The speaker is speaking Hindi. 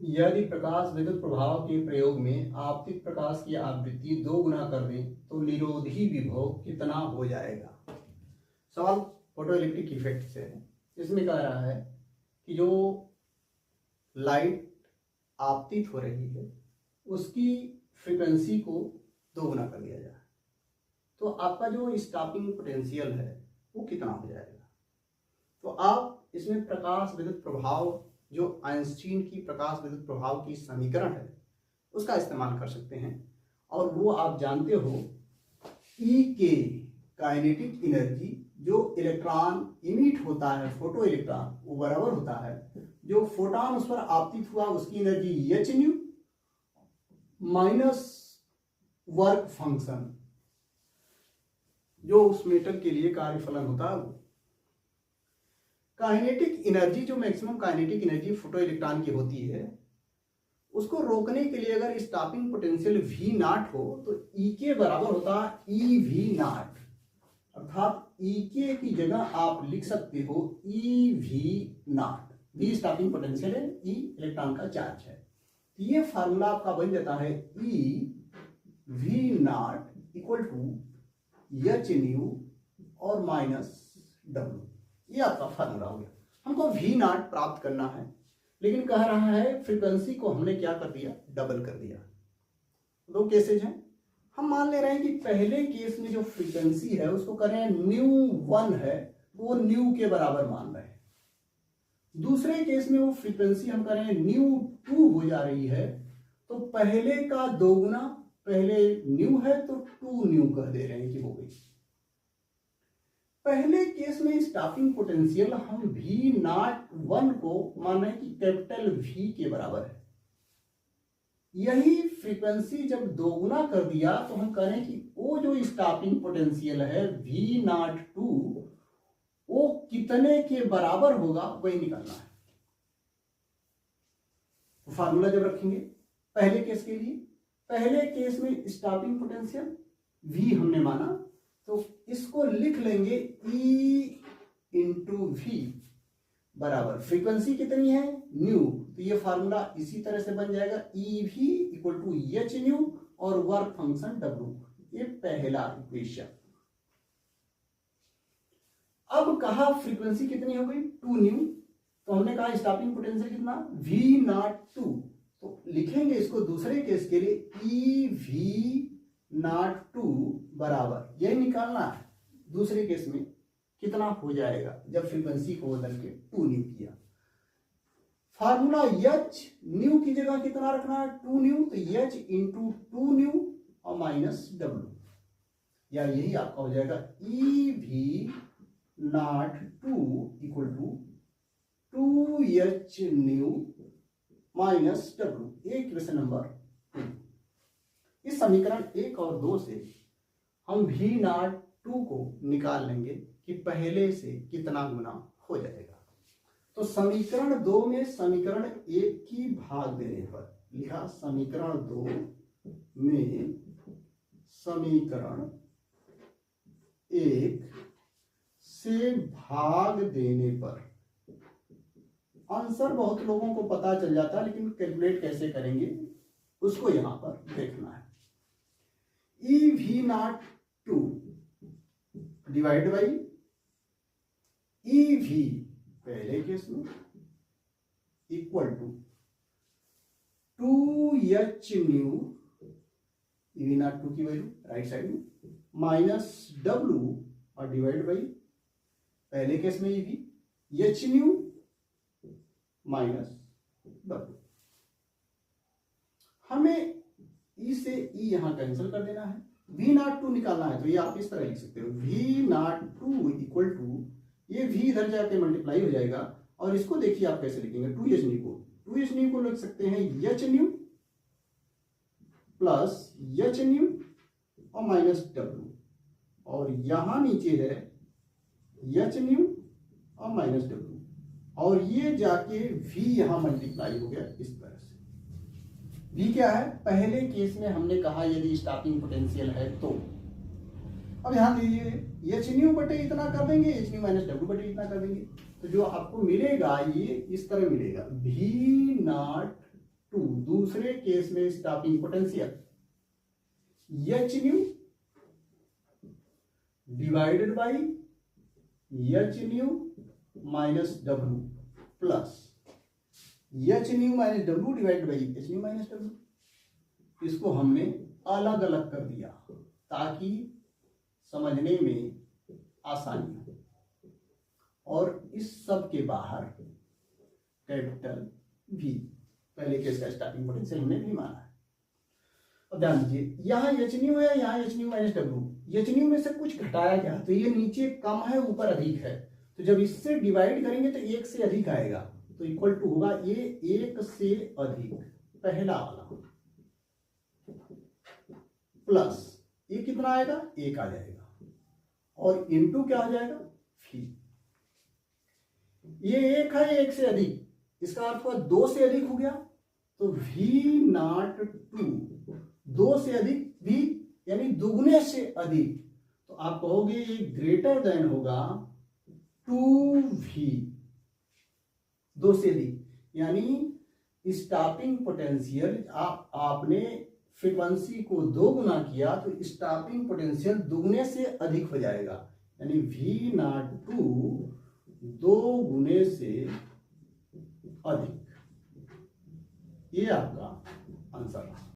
यदि प्रकाश विद्युत प्रभाव के प्रयोग में आपतित प्रकाश की आवृत्ति 2 गुना कर दें तो निरोधी विभव कितना हो जाएगा। सवाल फोटोइलेक्ट्रिक इफेक्ट से है। इसमें कह रहा है कि जो लाइट आपतित हो रही है उसकी फ्रीक्वेंसी को 2 गुना कर दिया जाए तो आपका जो स्टॉपिंग पोटेंशियल है वो कितना हो जाएगा। तो आप इसमें प्रकाश विद्युत प्रभाव जो आइंस्टीन की प्रकाश विद्युत प्रभाव की समीकरण है उसका इस्तेमाल कर सकते हैं और वो आप जानते हो ई के काइनेटिक एनर्जी जो इलेक्ट्रॉन इमिट होता है फोटो इलेक्ट्रॉन वो बराबर होता है जो फोटॉन उस पर आपतित हुआ उसकी energy H new minus work function जो उस मेटल के लिए कार्यफलन होता है वो। काइनेटिक एनर्जी जो maximum kinetic energy photo electron की होती है उसको रोकने के लिए अगर स्टॉपिंग पोटेंशियल V नॉट हो तो E के बराबर होता है EV नॉट, अर्थात E के की जगह आप लिख सकते हो EV naught. V stopping potential है, E इलेक्ट्रॉन का चार्ज है। तो ये फार्मूला आपका बन जाता है EV naught equal to h nu और माइनस W। ये आपका फार्मूला हो गया। हमको V नॉट प्राप्त करना है लेकिन कह रहा है फ्रीक्वेंसी को हमने क्या कर दिया, डबल कर दिया। दो केसेज हैं। हम मान ले रहे हैं कि पहले केस में जो फ्रीक्वेंसी है उसको कर रहे हैं ν1 है तो वो ν के बराबर मान रहे हैं। दूसरे केस में वो फ्रीक्वेंसी हम कर रहे हैं ν2 हो जा रही है तो पहले का 2 गुना, पहले ν है तो 2ν कह दे रहे हैं कि हो गई। पहले केस में स्टॉपिंग पोटेंशियल हम V नॉट 1 को मान रहे हैं कि कैपिटल V के बराबर है। यही फ्रीक्वेंसी जब 2 गुना कर दिया तो हम कह रहे हैं कि वो जो स्टॉपिंग पोटेंशियल है V नॉट 2 वो कितने के बराबर होगा वही निकालना है। तो फार्मूला जब रखेंगे पहले केस के लिए, पहले केस में स्टॉपिंग पोटेंशियल V हमने माना तो इसको लिख लेंगे E इंटू V बराबर फ्रीक्वेंसी कितनी है न्यू, तो ये फार्मूला इसी तरह से बन जाएगा EV equal to h nu और वर्क फंक्शन W। ये पहला इक्वेशन। अब कहा फ्रीक्वेंसी कितनी हो गई 2ν, तो हमने कहा स्टॉपिंग पोटेंशियल कितना V नॉट 2, तो लिखेंगे इसको दूसरे केस के लिए EV नॉट 2 बराबर यही निकालना है दूसरे केस में कितना हो जाएगा जब फ्रीक्वेंसी को बदल के 2ν किया। फार्मूला h न्यू की जगह कितना रखना है 2ν, तो h इंटू 2ν और माइनस W, या यही आपका हो जाएगा EV naught 2 equal to 2h nu minus W। ये क्वेश्चन नंबर 2। इस समीकरण 1 और 2 से हम V नॉट 2 को निकाल लेंगे कि पहले से कितना गुना हो जाएगा। तो समीकरण 2 में समीकरण 1 की भाग देने पर लिखा, समीकरण 2 में समीकरण 1 से भाग देने पर आंसर बहुत लोगों को पता चल जाता है लेकिन कैलकुलेट कैसे करेंगे उसको यहां पर देखना है। EV naught 2 divide by EV पहले केस में equal to 2h nu, EV naught 2 की वैल्यू राइट साइड में, माइनस W और डिवाइड बाई पहले केस में EV h nu minus W। हमें E से E यहां कैंसिल कर देना है, V नॉट 2 निकालना है तो ये आप इस तरह लिख सकते हो V नॉट 2 इक्वल टू, ये V इधर जाके मल्टीप्लाई हो जाएगा और इसको देखिए आप कैसे लिखेंगे 2h न्यू को लिख सकते हैं h new plus h new और माइनस W, और यहां नीचे है h न्यू और माइनस W, और ये जाके V यहां मल्टीप्लाई हो गया इस तरह से। V क्या है, पहले केस में हमने कहा यदि स्टॉपिंग पोटेंशियल है तो, अब ध्यान दीजिए एच न्यू बटे इतना कर देंगे, एच न्यू माइनस डब्ल्यू बटे इतना कर देंगे, तो जो आपको मिलेगा ये इस तरह मिलेगा V नॉट टू, दूसरे केस में stopping potential H nu divided by H new minus W plus H new minus W divided by H new minus W. इसको हमने अलग अलग कर दिया ताकि समझने में आसानी हो, और इस सब के बाहर कैपिटल भी, पहले केस का स्टार्टिंग पोटेंशियल हमने भी माना है। अब ध्यान दीजिए, यहाँ एच न्यू है, यहाँ H new minus W, H new में से कुछ घटाया गया तो ये नीचे कम है ऊपर अधिक है, तो जब इससे डिवाइड करेंगे तो एक से अधिक आएगा, तो इक्वल टू होगा ये एक से अधिक पहला वाला प्लस ये कितना आएगा, एक आ जाएगा, और इनटू क्या हो जाएगा, भी। ये एक है, एक से अधिक, इसका अर्थ हुआ दो से अधिक हो गया, तो वी नॉट टू, दो से अधिक भी यानी दुगने से अधिक, तो आप कहोगे ये ग्रेटर देन होगा टू वी, दो से अधिक, यानी स्टॉपिंग पोटेंशियल आपने फ्रीक्वेंसी को दो गुना किया तो स्टॉपिंग पोटेंशियल दुगने से अधिक हो जाएगा, यानी वी नॉट टू दो गुने से अधिक। ये आपका आंसर है।